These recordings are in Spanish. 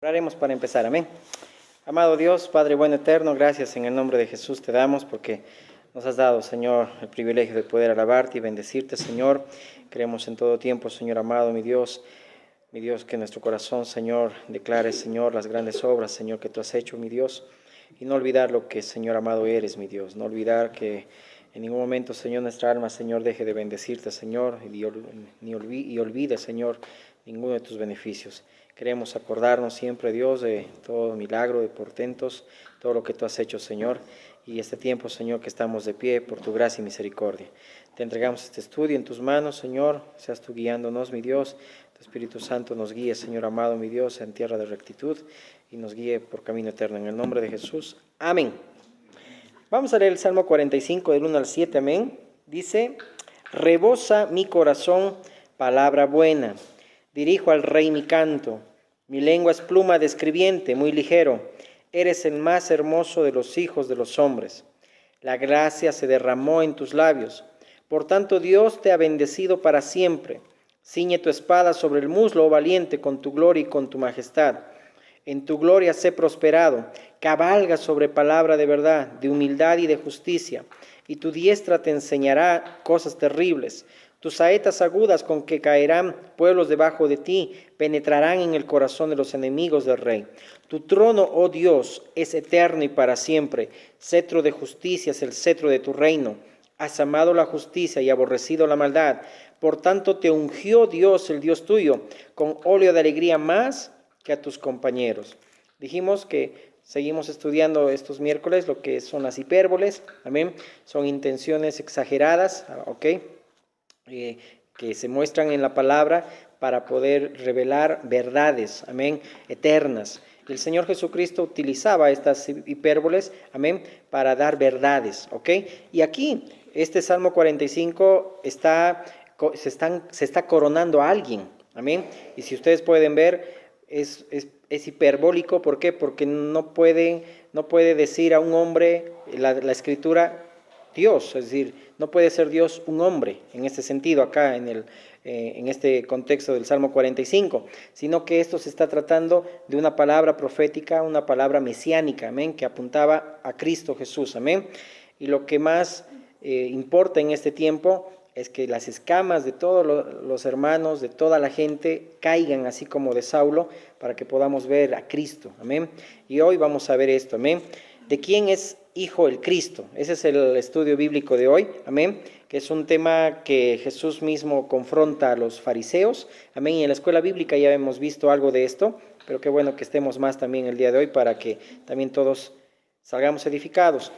Oraremos para empezar, amén. Amado Dios, Padre bueno eterno, gracias en el nombre de Jesús te damos porque nos has dado, Señor, el privilegio de poder alabarte y bendecirte, Señor. Queremos en todo tiempo, Señor amado, mi Dios, que nuestro corazón, Señor, declare, Señor, las grandes obras, Señor, que tú has hecho, mi Dios, y no olvidar lo que, Señor amado, eres, mi Dios. No olvidar que en ningún momento, Señor, nuestra alma, Señor, deje de bendecirte, Señor, y olvide, Señor, ninguno de tus beneficios. Queremos acordarnos siempre, Dios, de todo milagro, de portentos, todo lo que tú has hecho, Señor, y este tiempo, Señor, que estamos de pie por tu gracia y misericordia. Te entregamos este estudio en tus manos, Señor, seas tú guiándonos, mi Dios. Tu Espíritu Santo nos guíe, Señor amado, mi Dios, en tierra de rectitud y nos guíe por camino eterno. En el nombre de Jesús. Amén. Vamos a leer el Salmo 45 del 1 al 7, amén. Dice: rebosa mi corazón palabra buena, dirijo al Rey mi canto. Mi lengua es pluma de escribiente, muy ligero. Eres el más hermoso de los hijos de los hombres. La gracia se derramó en tus labios. Por tanto, Dios te ha bendecido para siempre. Ciñe tu espada sobre el muslo, oh valiente, con tu gloria y con tu majestad. En tu gloria sé prosperado. Cabalga sobre palabra de verdad, de humildad y de justicia. Y tu diestra te enseñará cosas terribles. Tus saetas agudas con que caerán pueblos debajo de ti, penetrarán en el corazón de los enemigos del rey. Tu trono, oh Dios, es eterno y para siempre. Cetro de justicia es el cetro de tu reino. Has amado la justicia y aborrecido la maldad. Por tanto te ungió Dios, el Dios tuyo, con óleo de alegría más que a tus compañeros. Dijimos que seguimos estudiando estos miércoles lo que son las hipérboles, amén. Son intenciones exageradas, ¿ok? Que se muestran en la palabra para poder revelar verdades, amén, eternas. El Señor Jesucristo utilizaba estas hipérboles, amén, para dar verdades, ¿ok? Y aquí, este Salmo 45 se está coronando a alguien, amén. Y si ustedes pueden ver, es hiperbólico, ¿por qué? Porque no puede decir a un hombre la escritura Dios, es decir, no puede ser Dios un hombre en este sentido acá en este contexto del Salmo 45, sino que esto se está tratando de una palabra profética, una palabra mesiánica, amén, que apuntaba a Cristo Jesús, amén. Y lo que más importa en este tiempo es que las escamas de todos los hermanos, de toda la gente, caigan así como de Saulo, para que podamos ver a Cristo, amén. Y hoy vamos a ver esto, amén. ¿De quién es hijo el Cristo? Ese es el estudio bíblico de hoy, amén, que es un tema que Jesús mismo confronta a los fariseos, amén, y en la escuela bíblica ya hemos visto algo de esto, pero qué bueno que estemos más también el día de hoy para que también todos salgamos edificados.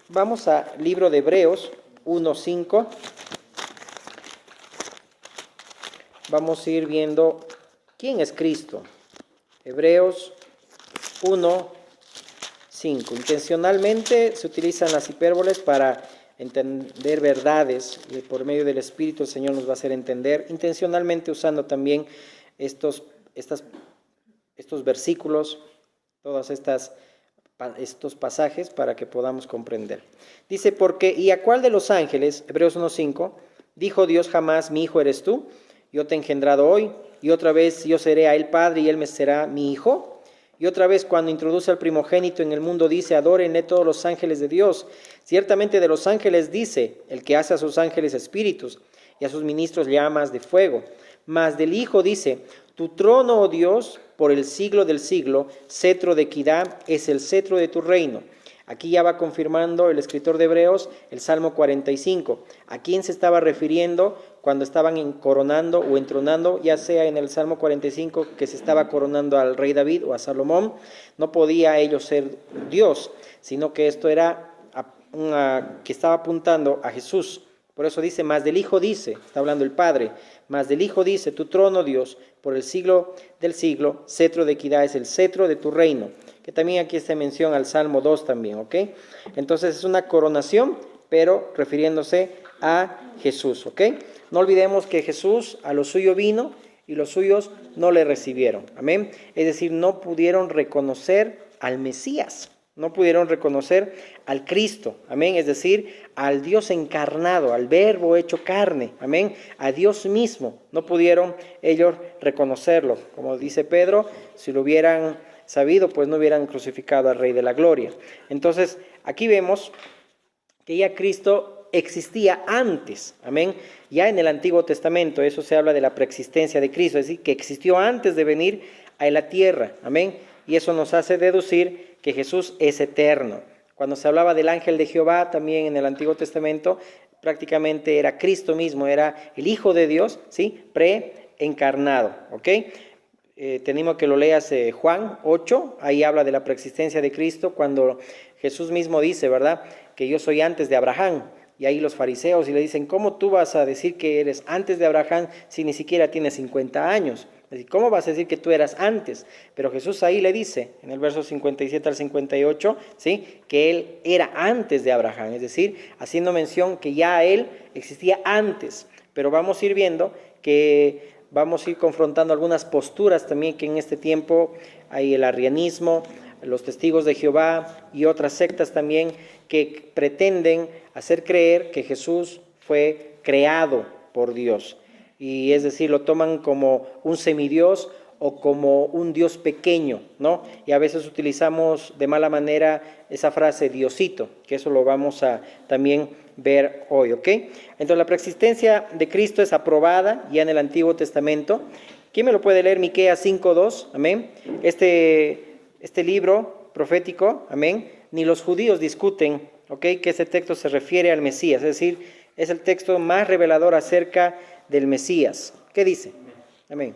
Vamos al libro de Hebreos 1:5. Vamos a ir viendo quién es Cristo. Hebreos 1:5. Intencionalmente se utilizan las hipérboles para entender verdades y por medio del Espíritu el Señor nos va a hacer entender, intencionalmente usando también estos versículos, estos pasajes para que podamos comprender. Dice, ¿y a cuál de los ángeles, Hebreos 1:5, dijo Dios jamás, mi hijo eres tú? Yo te he engendrado hoy, y otra vez yo seré a él padre y él me será mi hijo. Y otra vez cuando introduce al primogénito en el mundo dice, adórenle todos los ángeles de Dios. Ciertamente de los ángeles dice, el que hace a sus ángeles espíritus y a sus ministros llamas de fuego. Mas del Hijo dice, tu trono, oh Dios, por el siglo del siglo, cetro de equidad es el cetro de tu reino. Aquí ya va confirmando el escritor de Hebreos el Salmo 45. ¿A quién se estaba refiriendo cuando estaban coronando o entronando? Ya sea en el Salmo 45 que se estaba coronando al rey David o a Salomón, no podía ellos ser Dios, sino que esto era que estaba apuntando a Jesús. Por eso dice, más del Hijo dice, está hablando el Padre, más del Hijo dice, tu trono, Dios, por el siglo del siglo, cetro de equidad es el cetro de tu reino. Que también aquí se menciona al Salmo 2 también, ¿ok? Entonces es una coronación, pero refiriéndose a Jesús, ¿ok? No olvidemos que Jesús a lo suyo vino y los suyos no le recibieron, amén. Es decir, no pudieron reconocer al Mesías, No pudieron reconocer al Cristo, amén, es decir, al Dios encarnado, al Verbo hecho carne, amén, a Dios mismo. No pudieron ellos reconocerlo. Como dice Pedro, si lo hubieran sabido, pues no hubieran crucificado al Rey de la Gloria. Entonces, aquí vemos que ya Cristo existía antes, amén, ya en el Antiguo Testamento. Eso se habla de la preexistencia de Cristo, es decir, que existió antes de venir a la tierra, amén, y eso nos hace deducir que Jesús es eterno. Cuando se hablaba del ángel de Jehová también en el Antiguo Testamento, prácticamente era Cristo mismo, era el Hijo de Dios, ¿sí? Preencarnado, ¿ok? Tenemos que lo leas Juan 8, ahí habla de la preexistencia de Cristo, cuando Jesús mismo dice, ¿verdad?, que yo soy antes de Abraham. Y ahí los fariseos y le dicen, ¿cómo tú vas a decir que eres antes de Abraham si ni siquiera tienes 50 años? Es decir, ¿cómo vas a decir que tú eras antes? Pero Jesús ahí le dice, en el verso 57 al 58, ¿sí?, que él era antes de Abraham, es decir, haciendo mención que ya él existía antes. Pero vamos a ir viendo que vamos a ir confrontando algunas posturas también que en este tiempo hay el arrianismo, los testigos de Jehová y otras sectas también que pretenden hacer creer que Jesús fue creado por Dios. Y es decir, lo toman como un semidios o como un Dios pequeño, ¿no? Y a veces utilizamos de mala manera esa frase Diosito, que eso lo vamos a también ver hoy, ¿ok? Entonces la preexistencia de Cristo es aprobada ya en el Antiguo Testamento. ¿Quién me lo puede leer? Miqueas 5:2, amén. Este libro profético, amén, ni los judíos discuten, ¿ok?, que este texto se refiere al Mesías, es decir, es el texto más revelador acerca del Mesías. ¿Qué dice? Amén.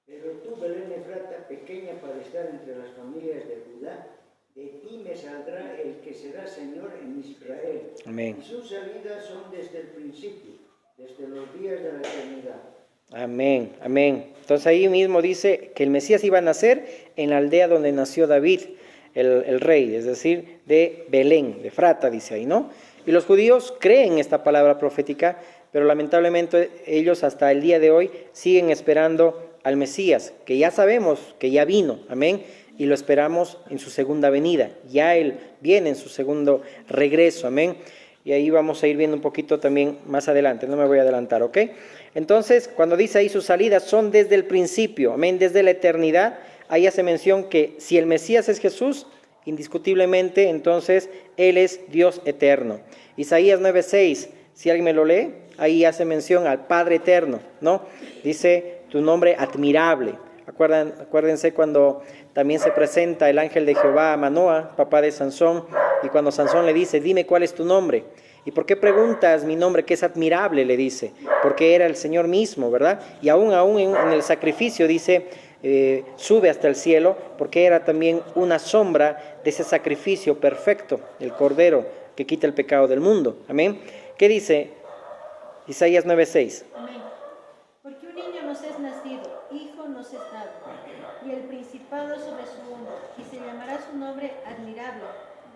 Pero tú, Belén Efrata, pequeña para estar entre las familias de Judá, de ti me saldrá el que será Señor en Israel. Amén. Y sus salidas son desde el principio, desde los días de la eternidad. Amén, amén. Entonces ahí mismo dice que el Mesías iba a nacer en la aldea donde nació David, el rey, es decir, de Belén, de Efrata, dice ahí, ¿no? Y los judíos creen esta palabra profética, pero lamentablemente ellos hasta el día de hoy siguen esperando al Mesías, que ya sabemos que ya vino, amén, y lo esperamos en su segunda venida, ya Él viene en su segundo regreso, amén. Y ahí vamos a ir viendo un poquito también más adelante, no me voy a adelantar, ¿ok? Entonces, cuando dice ahí sus salidas son desde el principio, amén, desde la eternidad, ahí hace mención que si el Mesías es Jesús, indiscutiblemente, entonces Él es Dios eterno. Isaías 9:6, si alguien me lo lee, ahí hace mención al Padre eterno, ¿no? Dice, tu nombre admirable. Acuérdense cuando también se presenta el ángel de Jehová a Manoa, papá de Sansón, y cuando Sansón le dice, dime cuál es tu nombre. ¿Y por qué preguntas mi nombre, que es admirable? Le dice, porque era el Señor mismo, ¿verdad? Y aún en el sacrificio dice, sube hasta el cielo, porque era también una sombra de ese sacrificio perfecto, el Cordero que quita el pecado del mundo. Amén. ¿Qué dice Isaías 9:6? Amén. Porque un niño nos es nacido, hijo nos es dado, y el principado sobre su hombro, y se llamará su nombre admirable,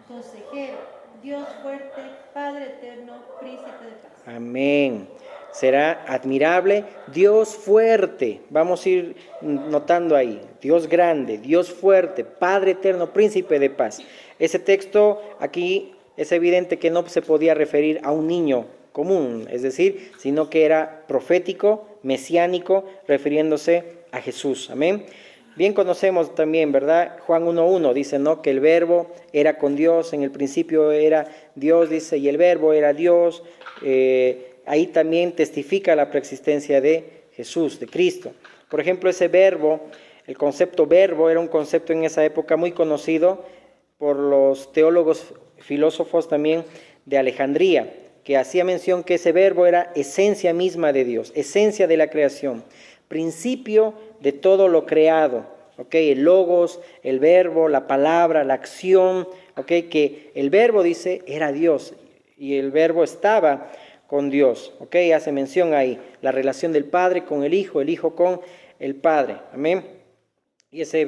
consejero, Dios fuerte, Padre eterno, príncipe de paz. Amén. Será admirable, Dios fuerte. Vamos a ir notando ahí, Dios grande, Dios fuerte, Padre eterno, príncipe de paz. Ese texto aquí es evidente que no se podía referir a un niño común, es decir, sino que era profético, mesiánico, refiriéndose a Jesús. Amén. Bien conocemos también, ¿verdad? Juan 1:1 dice, ¿no?, que el verbo era con Dios, en el principio era Dios, dice, y el verbo era Dios. Ahí también testifica la preexistencia de Jesús, de Cristo. Por ejemplo, ese verbo, el concepto verbo era un concepto en esa época muy conocido por los teólogos, filósofos también de Alejandría, que hacía mención que ese verbo era esencia misma de Dios, esencia de la creación, principio de todo lo creado, ¿ok? El logos, el verbo, la palabra, la acción, ¿ok? Que el verbo, dice, era Dios y el verbo estaba con Dios, ¿ok? Hace mención ahí, la relación del Padre con el Hijo con el Padre, amén. Y ese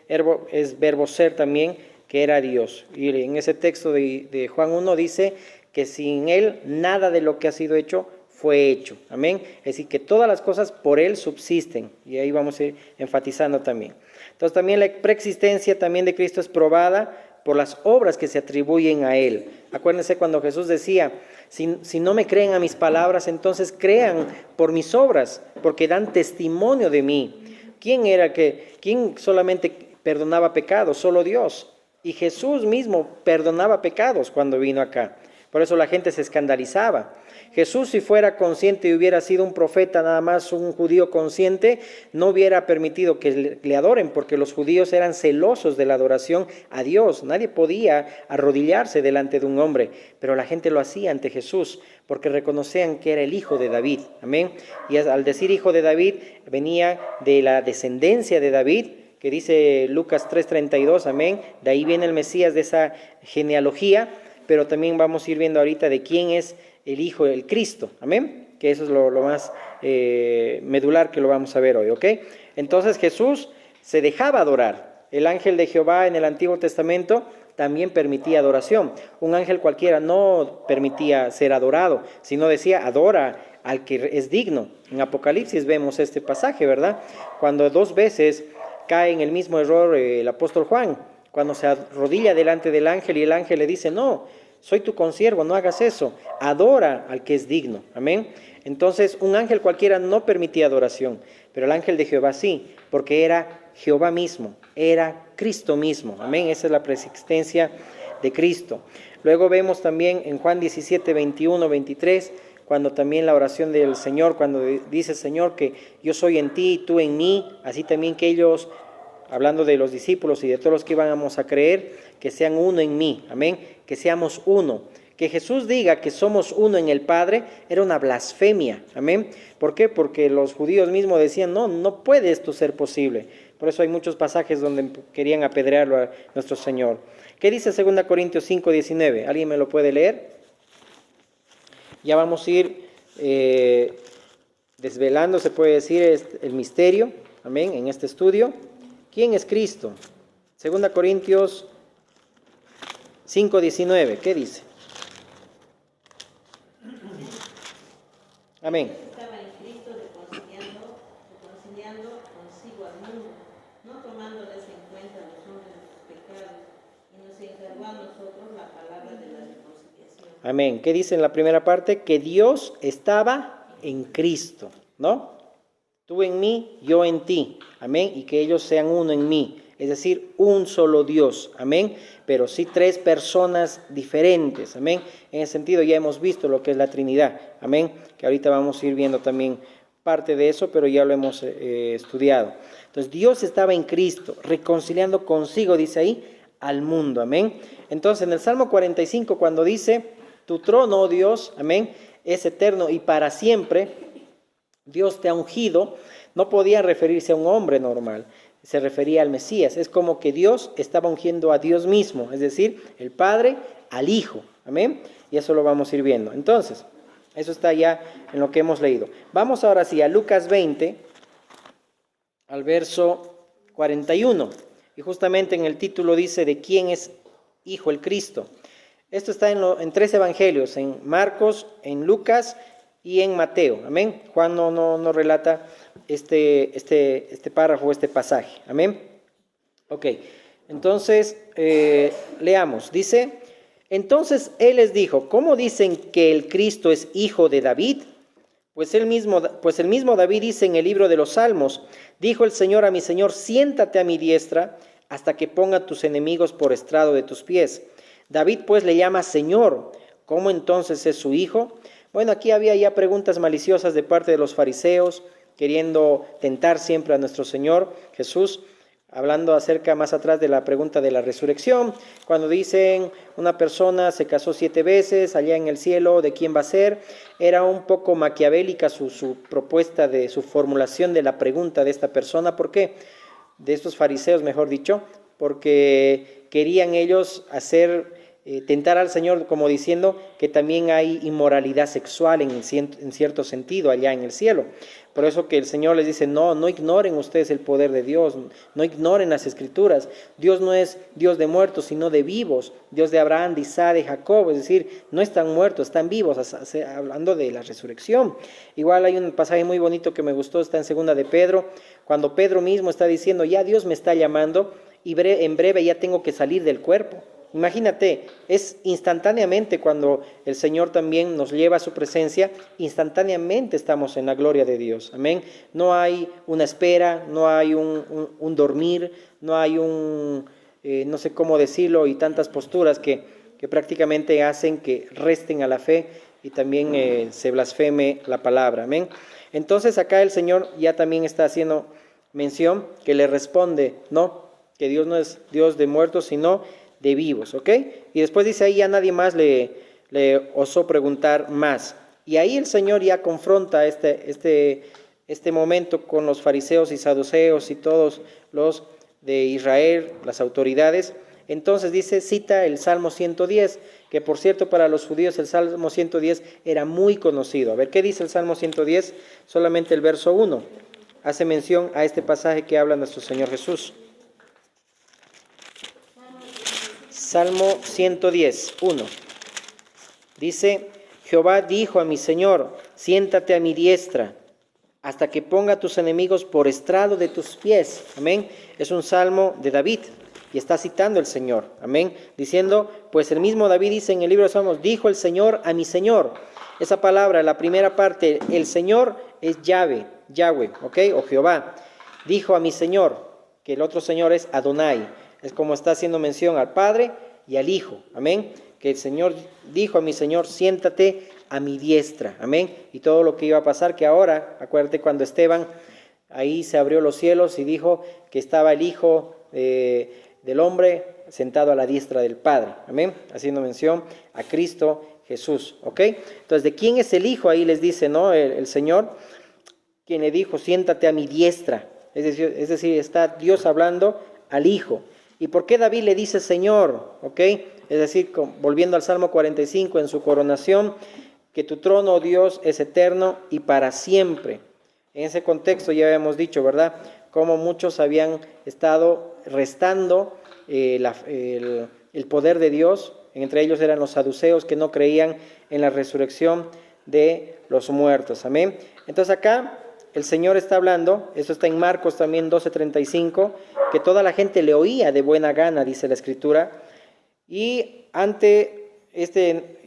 verbo es verbo ser también, que era Dios. Y en ese texto de Juan 1 dice que sin Él nada de lo que ha sido hecho fue hecho, amén. Es decir, que todas las cosas por Él subsisten, y ahí vamos a ir enfatizando también. Entonces también la preexistencia también de Cristo es probada por las obras que se atribuyen a Él. Acuérdense cuando Jesús decía, si no me creen a mis palabras, entonces crean por mis obras, porque dan testimonio de mí. ¿Quién solamente perdonaba pecados? Solo Dios. Y Jesús mismo perdonaba pecados cuando vino acá. Por eso la gente se escandalizaba. Jesús, si fuera consciente y hubiera sido un profeta, nada más un judío consciente, no hubiera permitido que le adoren, porque los judíos eran celosos de la adoración a Dios. Nadie podía arrodillarse delante de un hombre, pero la gente lo hacía ante Jesús, porque reconocían que era el hijo de David. Amén. Y al decir hijo de David, venía de la descendencia de David, que dice Lucas 3:32, amén. De ahí viene el Mesías, de esa genealogía, pero también vamos a ir viendo ahorita de quién es el Hijo, el Cristo, amén, que eso es lo más medular que lo vamos a ver hoy, ¿ok? Entonces Jesús se dejaba adorar. El ángel de Jehová en el Antiguo Testamento también permitía adoración. Un ángel cualquiera no permitía ser adorado, sino decía, adora al que es digno. En Apocalipsis vemos este pasaje, ¿verdad? Cuando 2 veces cae en el mismo error el apóstol Juan, cuando se arrodilla delante del ángel y el ángel le dice, no, soy tu consiervo, no hagas eso, adora al que es digno, amén. Entonces un ángel cualquiera no permitía adoración, pero el ángel de Jehová sí, porque era Jehová mismo, era Cristo mismo, amén. Esa es la preexistencia de Cristo. Luego vemos también en Juan 17, 21, 23, cuando también la oración del Señor, cuando dice Señor que yo soy en ti y tú en mí, así también que ellos, hablando de los discípulos y de todos los que íbamos a creer, que sean uno en mí, amén, que seamos uno. Que Jesús diga que somos uno en el Padre era una blasfemia, amén. ¿Por qué? Porque los judíos mismos decían, no puede esto ser posible. Por eso hay muchos pasajes donde querían apedrearlo a nuestro Señor. ¿Qué dice 2 Corintios 5, 19? ¿Alguien me lo puede leer? Ya vamos a ir desvelando, se puede decir, el misterio, amén, en este estudio. ¿Quién es Cristo? 2 Corintios 5, 19, ¿qué dice? Amén. Estaba en Cristo reconciliando consigo al mundo, no tomándoles en cuenta los hombres de sus pecados, y nos encargó a nosotros la palabra de la reconciliación. Amén. ¿Qué dice en la primera parte? Que Dios estaba en Cristo, ¿no? Tú en mí, yo en ti, amén, y que ellos sean uno en mí, es decir, un solo Dios, amén, pero sí 3 personas diferentes, amén. En ese sentido ya hemos visto lo que es la Trinidad, amén, que ahorita vamos a ir viendo también parte de eso, pero ya lo hemos estudiado. Entonces Dios estaba en Cristo, reconciliando consigo, dice ahí, al mundo, amén. Entonces en el Salmo 45, cuando dice, tu trono, oh Dios, amén, es eterno y para siempre, Dios te ha ungido, no podía referirse a un hombre normal, se refería al Mesías. Es como que Dios estaba ungiendo a Dios mismo, es decir, el Padre al Hijo, amén, y eso lo vamos a ir viendo. Entonces, eso está ya en lo que hemos leído. Vamos ahora sí a Lucas 20, al verso 41, y justamente en el título dice de quién es Hijo el Cristo. Esto está en 3 evangelios, en Marcos, en Lucas y en Mateo, amén. Juan no relata este párrafo, este pasaje, amén. Ok, entonces leamos, dice, entonces él les dijo, ¿cómo dicen que el Cristo es hijo de David? Pues el mismo David dice en el libro de los Salmos, dijo el Señor a mi Señor, siéntate a mi diestra hasta que ponga tus enemigos por estrado de tus pies. David pues le llama Señor, ¿cómo entonces es su hijo? Bueno, aquí había ya preguntas maliciosas de parte de los fariseos, queriendo tentar siempre a nuestro Señor Jesús, hablando acerca más atrás de la pregunta de la resurrección, cuando dicen una persona se casó 7 veces allá en el cielo, ¿de quién va a ser? Era un poco maquiavélica su propuesta, de su formulación de la pregunta de esta persona. ¿Por qué? De estos fariseos, mejor dicho, porque querían ellos tentar al Señor como diciendo que también hay inmoralidad sexual en cierto sentido allá en el cielo. Por eso que el Señor les dice, no ignoren ustedes el poder de Dios, no ignoren las Escrituras. Dios no es Dios de muertos, sino de vivos, Dios de Abraham, de Isaac, de Jacob, es decir, no están muertos, están vivos, hablando de la resurrección. Igual hay un pasaje muy bonito que me gustó, está en 2 de Pedro, cuando Pedro mismo está diciendo, ya Dios me está llamando y en breve ya tengo que salir del cuerpo. Imagínate, es instantáneamente cuando el Señor también nos lleva a su presencia, instantáneamente estamos en la gloria de Dios. Amén. No hay una espera, no hay un dormir, no hay no sé cómo decirlo, y tantas posturas que prácticamente hacen que resten a la fe y también se blasfeme la palabra. Amén. Entonces acá el Señor ya también está haciendo mención que le responde, no, que Dios no es Dios de muertos, sino de vivos, ¿ok? Y después dice ahí ya nadie más le osó preguntar más. Y ahí el Señor ya confronta este momento con los fariseos y saduceos y todos los de Israel, las autoridades. Entonces dice, cita el Salmo 110, que por cierto para los judíos el Salmo 110 era muy conocido. A ver, ¿qué dice el Salmo 110? Solamente el verso 1 hace mención a este pasaje que habla nuestro Señor Jesús. Salmo 110, 1. Dice, Jehová dijo a mi Señor, siéntate a mi diestra, hasta que ponga a tus enemigos por estrado de tus pies. Amén. Es un salmo de David y está citando el Señor. Amén. Diciendo, pues el mismo David dice en el libro de Salmos, dijo el Señor a mi Señor. Esa palabra, la primera parte, el Señor es Yahweh, ¿ok? O Jehová. Dijo a mi Señor, que el otro Señor es Adonai. Es como está haciendo mención al Padre y al Hijo. Amén. Que el Señor dijo a mi Señor, siéntate a mi diestra. Amén. Y todo lo que iba a pasar, que ahora, acuérdate cuando Esteban, ahí se abrió los cielos y dijo que estaba el Hijo del hombre sentado a la diestra del Padre. Amén. Haciendo mención a Cristo Jesús. ¿Ok? Entonces, ¿de quién es el Hijo? Ahí les dice, ¿no? El Señor, quien le dijo, siéntate a mi diestra. Es decir, está Dios hablando al Hijo. ¿Y por qué David le dice Señor? ¿Ok? Es decir, volviendo al Salmo 45, en su coronación, que tu trono, oh Dios, es eterno y para siempre. En ese contexto ya habíamos dicho, ¿verdad? Cómo muchos habían estado restando el poder de Dios. Entre ellos eran los saduceos que no creían en la resurrección de los muertos. Amén. Entonces acá el Señor está hablando, esto está en Marcos también 12:35, que toda la gente le oía de buena gana, dice la Escritura. Y ante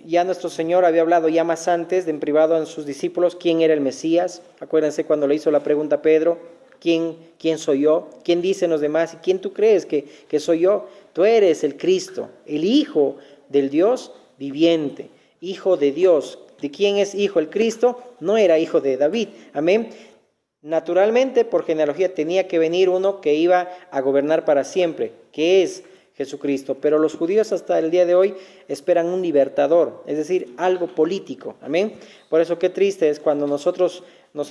ya nuestro Señor había hablado ya más antes, en privado a sus discípulos, quién era el Mesías. Acuérdense cuando le hizo la pregunta a Pedro, ¿quién soy yo? ¿Quién dicen los demás? ¿Y quién tú crees que soy yo? Tú eres el Cristo, el Hijo del Dios viviente, Hijo de Dios. ¿De quién es hijo el Cristo? No era hijo de David. Amén. Naturalmente, por genealogía, tenía que venir uno que iba a gobernar para siempre, que es Jesucristo. Pero los judíos hasta el día de hoy esperan un libertador, es decir, algo político. Amén. Por eso qué triste es cuando nosotros nos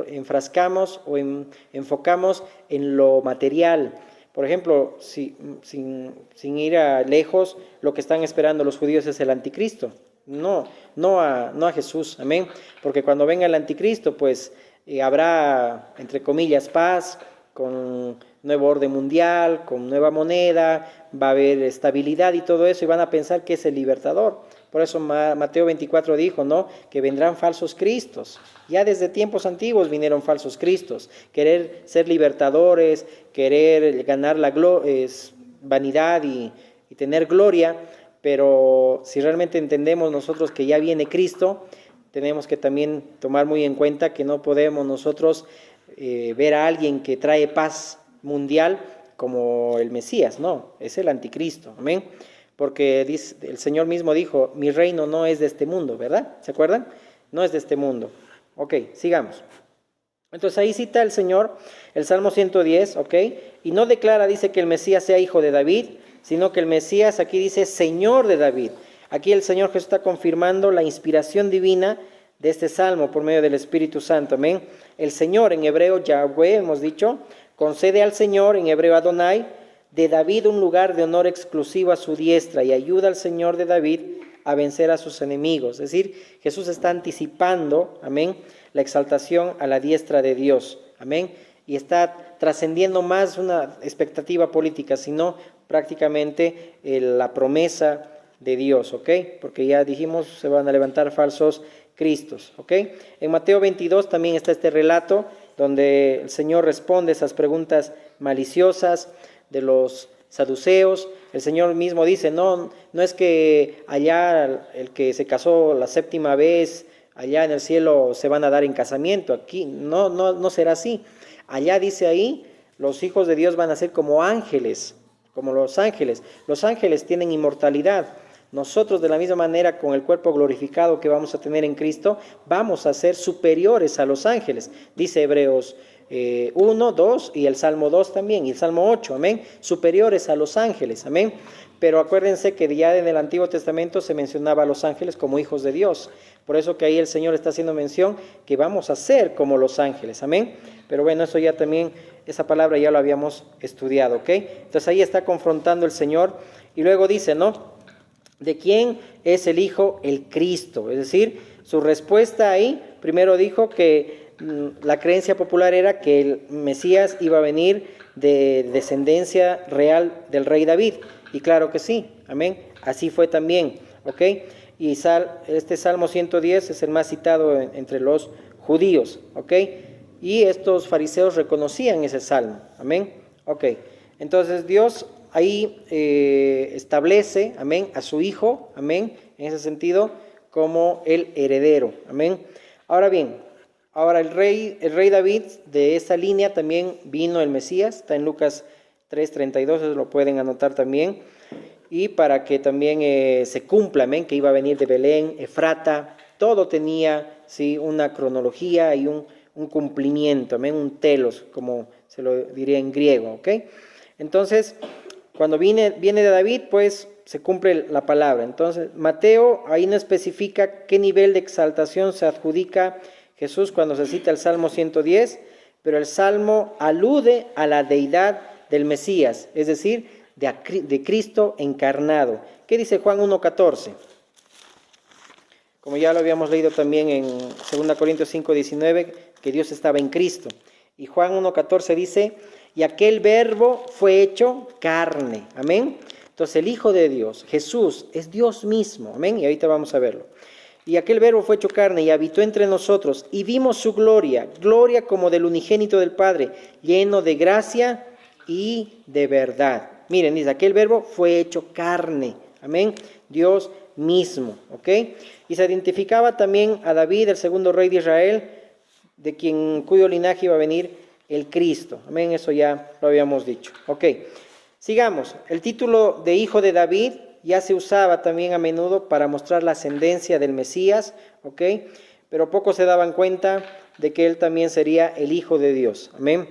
enfrascamos o enfocamos en lo material. Por ejemplo, sin ir a lejos, lo que están esperando los judíos es el anticristo. No a Jesús. Amén. Porque cuando venga el anticristo, pues habrá, entre comillas, paz, con nuevo orden mundial, con nueva moneda, va a haber estabilidad y todo eso, y van a pensar que es el libertador. Por eso Mateo 24 dijo, ¿no?, que vendrán falsos cristos. Ya desde tiempos antiguos vinieron falsos cristos. Querer ser libertadores, querer ganar vanidad y tener gloria, pero si realmente entendemos nosotros que ya viene Cristo, tenemos que también tomar muy en cuenta que no podemos nosotros ver a alguien que trae paz mundial como el Mesías. No, es el anticristo. Amén. Porque el Señor mismo dijo, mi reino no es de este mundo, ¿verdad? ¿Se acuerdan? No es de este mundo. Ok, sigamos. Entonces ahí cita el Señor el Salmo 110, ok, y no declara, dice que el Mesías sea hijo de David, sino que el Mesías aquí dice Señor de David. Aquí el Señor Jesús está confirmando la inspiración divina de este salmo por medio del Espíritu Santo. Amén. El Señor, en hebreo Yahweh, hemos dicho, concede al Señor, en hebreo Adonai, de David un lugar de honor exclusivo a su diestra y ayuda al Señor de David a vencer a sus enemigos. Es decir, Jesús está anticipando, amén, la exaltación a la diestra de Dios. Amén. Y está trascendiendo más una expectativa política, sino prácticamente la promesa de Dios, ¿ok? Porque ya dijimos, se van a levantar falsos cristos, ¿ok? En Mateo 22 también está este relato donde el Señor responde esas preguntas maliciosas de los saduceos. El Señor mismo dice, no es que allá el que se casó la 7ª vez, allá en el cielo se van a dar en casamiento. Aquí no será así. Allá dice ahí, los hijos de Dios van a ser como ángeles, como los ángeles. Los ángeles tienen inmortalidad. Nosotros de la misma manera, con el cuerpo glorificado que vamos a tener en Cristo, vamos a ser superiores a los ángeles. Dice Hebreos 1, 2 y el Salmo 2 también, y el Salmo 8, amén, superiores a los ángeles, amén. Pero acuérdense que ya en el Antiguo Testamento se mencionaba a los ángeles como hijos de Dios. Por eso que ahí el Señor está haciendo mención que vamos a ser como los ángeles, amén. Pero bueno, eso ya también, esa palabra ya lo habíamos estudiado, ¿ok? Entonces ahí está confrontando el Señor y luego dice, ¿no? ¿De quién es el Hijo? El Cristo. Es decir, su respuesta ahí, primero dijo que la creencia popular era que el Mesías iba a venir de descendencia real del rey David. Y claro que sí, amén. Así fue también, ¿ok? Y este Salmo 110 es el más citado entre los judíos, ¿ok? Y estos fariseos reconocían ese salmo, amén. Ok, entonces Dios ahí establece, amén, a su Hijo, amén, en ese sentido, como el heredero, amén. Ahora bien, el rey David, de esa línea también vino el Mesías, está en Lucas 3:32, eso lo pueden anotar también, y para que también se cumpla, amén, que iba a venir de Belén, Efrata, todo tenía, sí, una cronología y un cumplimiento, amén, un telos, como se lo diría en griego, ¿ok? Entonces, cuando viene de David, pues se cumple la palabra. Entonces, Mateo ahí no especifica qué nivel de exaltación se adjudica Jesús cuando se cita el Salmo 110, pero el Salmo alude a la deidad del Mesías, es decir, de Cristo encarnado. ¿Qué dice Juan 1:14? Como ya lo habíamos leído también en 2 Corintios 5:19, que Dios estaba en Cristo. Y Juan 1:14 dice, y aquel verbo fue hecho carne, amén. Entonces el Hijo de Dios, Jesús, es Dios mismo, amén. Y ahorita vamos a verlo. Y aquel verbo fue hecho carne y habitó entre nosotros, y vimos su gloria, gloria como del unigénito del Padre, lleno de gracia y de verdad. Miren, dice, aquel verbo fue hecho carne, amén. Dios mismo, ¿ok? Y se identificaba también a David, el segundo rey de Israel, cuyo linaje iba a venir el Cristo, amén, eso ya lo habíamos dicho, ok. Sigamos, el título de hijo de David ya se usaba también a menudo para mostrar la ascendencia del Mesías, ok, pero pocos se daban cuenta de que él también sería el Hijo de Dios, amén.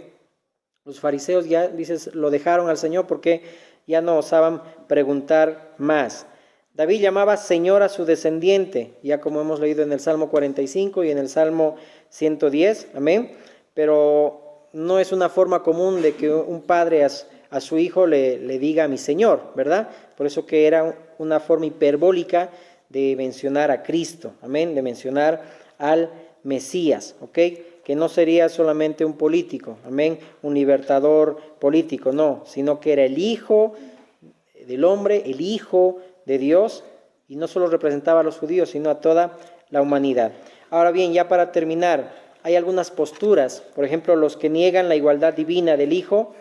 Los fariseos ya, dices, lo dejaron al Señor porque ya no osaban preguntar más. David llamaba Señor a su descendiente, ya como hemos leído en el Salmo 45 y en el Salmo 110, amén, pero no es una forma común de que un padre a su hijo le diga mi Señor, ¿verdad? Por eso que era una forma hiperbólica de mencionar a Cristo, amén, de mencionar al Mesías, ¿ok? Que no sería solamente un político, amén, un libertador político, no, sino que era el Hijo del hombre, el Hijo de Dios, y no solo representaba a los judíos, sino a toda la humanidad. Ahora bien, ya para terminar, hay algunas posturas, por ejemplo, los que niegan la igualdad divina del Hijo,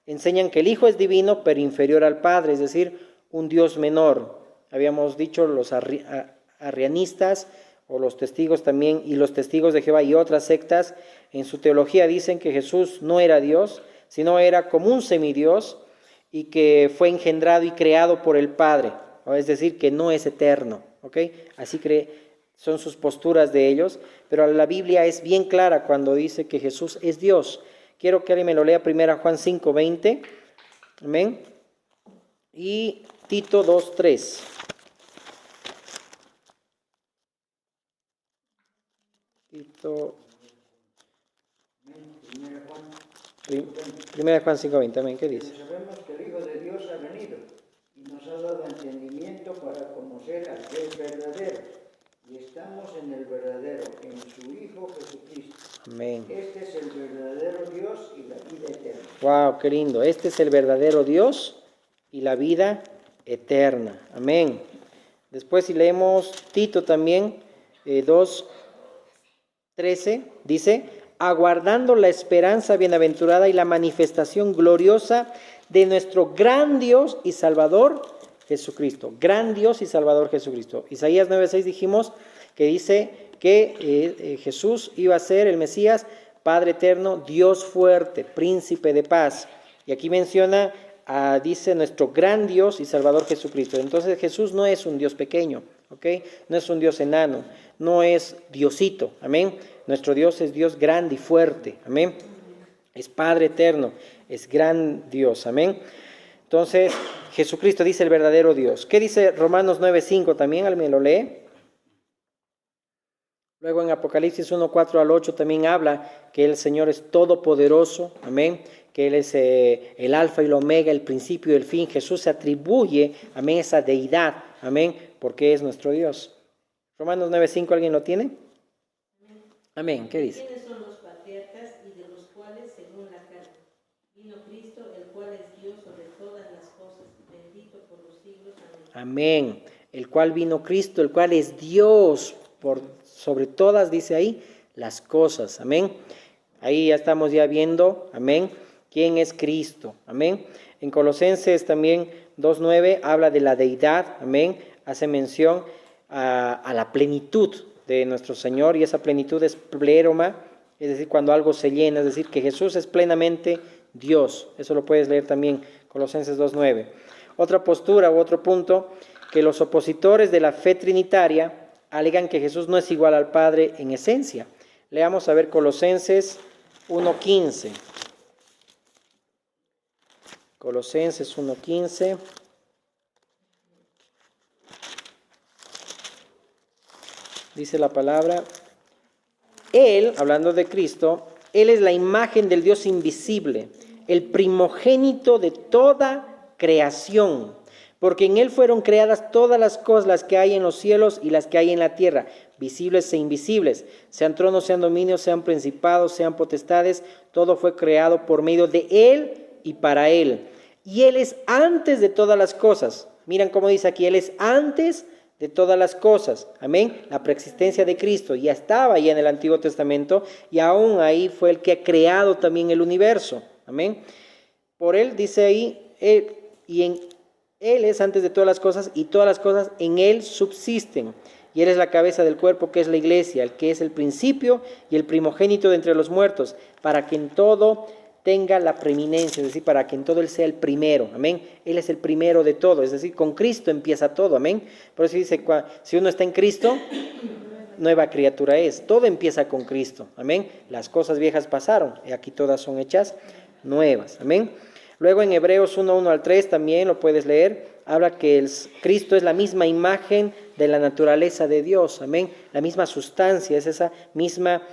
enseñan que el Hijo es divino, pero inferior al Padre, es decir, un Dios menor. Habíamos dicho los arrianistas, o los testigos también, y los testigos de Jehová y otras sectas, en su teología dicen que Jesús no era Dios, sino era como un semidios, y que fue engendrado y creado por el Padre, es decir, que no es eterno, ¿ok? Así son sus posturas de ellos, pero la Biblia es bien clara cuando dice que Jesús es Dios. Quiero que alguien me lo lea 1 Juan 5:20, amén, y Tito 2:3. Tito, 1 Juan 5:20, amén, ¿qué dice? Sabemos que el Hijo de Dios ha venido y nos ha dado entendimiento para conocer al que es verdadero. Y estamos en el verdadero, en su Hijo Jesucristo. Amén. Este es el verdadero Dios y la vida eterna. Wow, qué lindo. Este es el verdadero Dios y la vida eterna. Amén. Después si leemos Tito también, 2:13, dice, aguardando la esperanza bienaventurada y la manifestación gloriosa de nuestro gran Dios y Salvador Jesucristo. Gran Dios y Salvador Jesucristo. Isaías 9:6 dijimos que dice que Jesús iba a ser el Mesías, Padre eterno, Dios fuerte, príncipe de paz. Y aquí menciona, dice nuestro gran Dios y Salvador Jesucristo. Entonces Jesús no es un Dios pequeño, ¿ok? No es un Dios enano, no es Diosito, amén. Nuestro Dios es Dios grande y fuerte, amén. Es Padre eterno, es gran Dios, amén. Entonces Jesucristo dice el verdadero Dios. ¿Qué dice Romanos 9:5 también? ¿Alguien lo lee? Luego en Apocalipsis 1:4 al 8 también habla que el Señor es todopoderoso, amén, que Él es el alfa y el omega, el principio y el fin. Jesús se atribuye, amén, esa deidad, amén, porque es nuestro Dios. Romanos 9:5, ¿alguien lo tiene? Amén, ¿qué dice? ¿Quiénes son los patriarcas y de los cuales, según la carne, vino Cristo, el cual es Dios sobre todas las cosas, bendito por los siglos? Amén. Amén, el cual vino Cristo, el cual es Dios sobre todas, dice ahí, las cosas, amén. Ahí ya estamos ya viendo, amén, quién es Cristo, amén. En Colosenses también 2:9 habla de la deidad, amén, hace mención a la plenitud de nuestro Señor, y esa plenitud es pleroma, es decir, cuando algo se llena, es decir, que Jesús es plenamente Dios. Eso lo puedes leer también, Colosenses 2:9. Otra postura u otro punto, que los opositores de la fe trinitaria alegan que Jesús no es igual al Padre en esencia. Leamos a ver Colosenses 1:15. Colosenses 1:15. Dice la palabra, Él, hablando de Cristo, Él es la imagen del Dios invisible, el primogénito de toda creación, porque en Él fueron creadas todas las cosas, las que hay en los cielos y las que hay en la tierra, visibles e invisibles, sean tronos, sean dominios, sean principados, sean potestades, todo fue creado por medio de Él y para Él. Y Él es antes de todas las cosas. Miren cómo dice aquí, Él es antes de todas las cosas, amén. La preexistencia de Cristo ya estaba ya en el Antiguo Testamento, y aún ahí fue el que ha creado también el universo, amén. Por Él dice ahí, Él es antes de todas las cosas, y todas las cosas en Él subsisten, y Él es la cabeza del cuerpo, que es la iglesia, el que es el principio y el primogénito de entre los muertos, para que en todo tenga la preeminencia, es decir, para que en todo Él sea el primero, amén. Él es el primero de todo, es decir, con Cristo empieza todo, amén. Por eso dice, si uno está en Cristo, nueva criatura es. Todo empieza con Cristo, amén. Las cosas viejas pasaron, y aquí todas son hechas nuevas, amén. Luego en Hebreos 1:1 al 3 también lo puedes leer, habla que Cristo es la misma imagen de la naturaleza de Dios, amén. La misma sustancia, es esa misma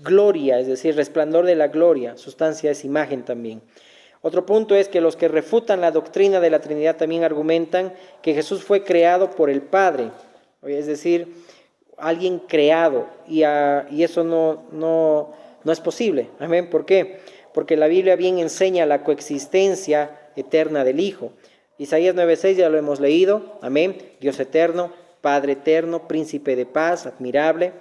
gloria, es decir, resplandor de la gloria. Sustancia es imagen también. Otro punto es que los que refutan la doctrina de la Trinidad también argumentan que Jesús fue creado por el Padre, es decir, alguien creado, y eso no es posible, amén. ¿Por qué? Porque la Biblia bien enseña la coexistencia eterna del Hijo. Isaías 9:6 ya lo hemos leído, amén. Dios eterno, Padre eterno, príncipe de paz, admirable.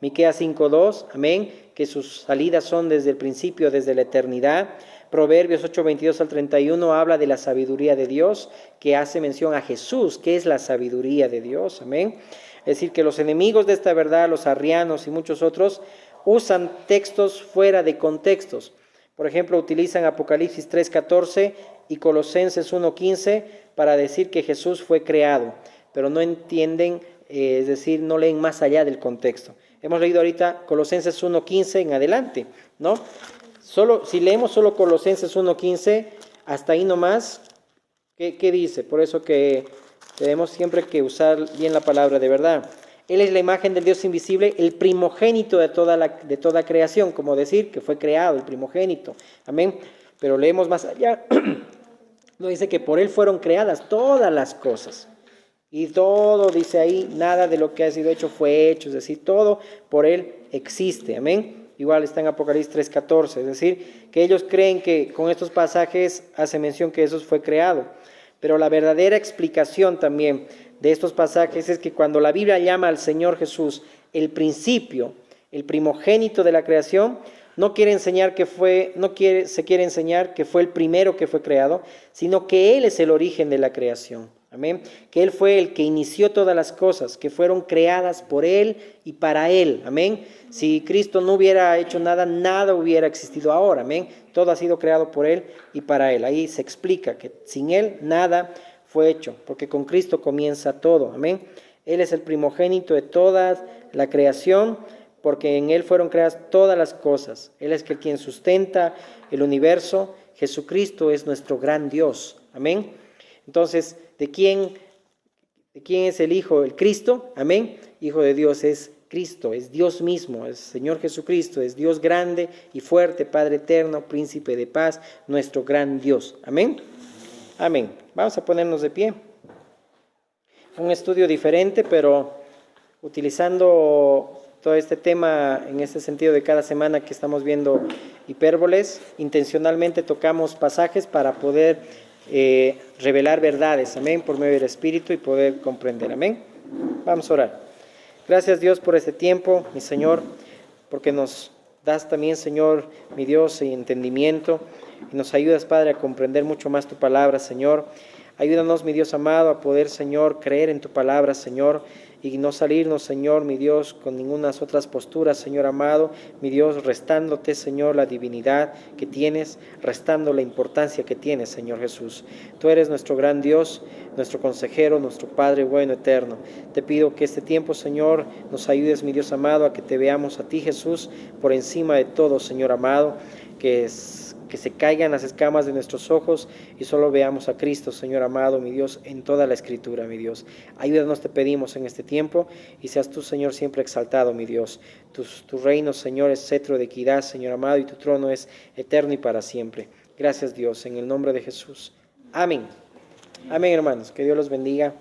Miqueas 5:2, amén, que sus salidas son desde el principio, desde la eternidad. Proverbios 8:22 al 31 habla de la sabiduría de Dios, que hace mención a Jesús, que es la sabiduría de Dios, amén. Es decir, que los enemigos de esta verdad, los arrianos y muchos otros, usan textos fuera de contextos. Por ejemplo, utilizan Apocalipsis 3:14 y Colosenses 1:15 para decir que Jesús fue creado, pero no entienden, es decir, no leen más allá del contexto. Hemos leído ahorita Colosenses 1:15 en adelante, ¿no? Si leemos solo Colosenses 1:15, hasta ahí nomás, ¿qué dice? Por eso que tenemos siempre que usar bien la palabra de verdad. Él es la imagen del Dios invisible, el primogénito de toda creación, como decir que fue creado, el primogénito, amén. Pero leemos más allá, nos dice que por Él fueron creadas todas las cosas. Y todo, dice ahí, nada de lo que ha sido hecho fue hecho, es decir, todo por Él existe, amén. Igual está en Apocalipsis 3:14, es decir, que ellos creen que con estos pasajes hace mención que Jesús fue creado. Pero la verdadera explicación también de estos pasajes es que cuando la Biblia llama al Señor Jesús el principio, el primogénito de la creación, no quiere enseñar se quiere enseñar que fue el primero que fue creado, sino que Él es el origen de la creación. Amén. Que Él fue el que inició todas las cosas, que fueron creadas por Él y para Él. Amén. Si Cristo no hubiera hecho nada, nada hubiera existido ahora. Amén. Todo ha sido creado por Él y para Él. Ahí se explica que sin Él nada fue hecho, porque con Cristo comienza todo. Amén. Él es el primogénito de toda la creación, porque en Él fueron creadas todas las cosas. Él es quien sustenta el universo. Jesucristo es nuestro gran Dios. Amén. Entonces, ¿de quién es el Hijo? El Cristo. Amén. Hijo de Dios es Cristo, es Dios mismo, es Señor Jesucristo, es Dios grande y fuerte, Padre eterno, Príncipe de paz, nuestro gran Dios. Amén. Amén. Vamos a ponernos de pie. Un estudio diferente, pero utilizando todo este tema en este sentido de cada semana que estamos viendo hipérboles, intencionalmente tocamos pasajes para poder revelar verdades, amén, por medio del Espíritu y poder comprender, amén. Vamos a orar. Gracias Dios por este tiempo, mi Señor, porque nos das también, Señor, mi Dios, entendimiento y nos ayudas, Padre, a comprender mucho más tu palabra, Señor. Ayúdanos, mi Dios amado, a poder, Señor, creer en tu palabra, Señor, y no salirnos, Señor, mi Dios, con ninguna otras posturas, Señor amado, mi Dios, restándote, Señor, la divinidad que tienes, restando la importancia que tienes, Señor Jesús. Tú eres nuestro gran Dios, nuestro consejero, nuestro Padre bueno, eterno. Te pido que este tiempo, Señor, nos ayudes, mi Dios amado, a que te veamos a ti, Jesús, por encima de todo, Señor amado, que se caigan las escamas de nuestros ojos y solo veamos a Cristo, Señor amado, mi Dios, en toda la Escritura, mi Dios. Ayúdanos, te pedimos en este tiempo, y seas tú, Señor, siempre exaltado, mi Dios. Tu reino, Señor, es cetro de equidad, Señor amado, y tu trono es eterno y para siempre. Gracias, Dios, en el nombre de Jesús. Amén. Amén, hermanos. Que Dios los bendiga.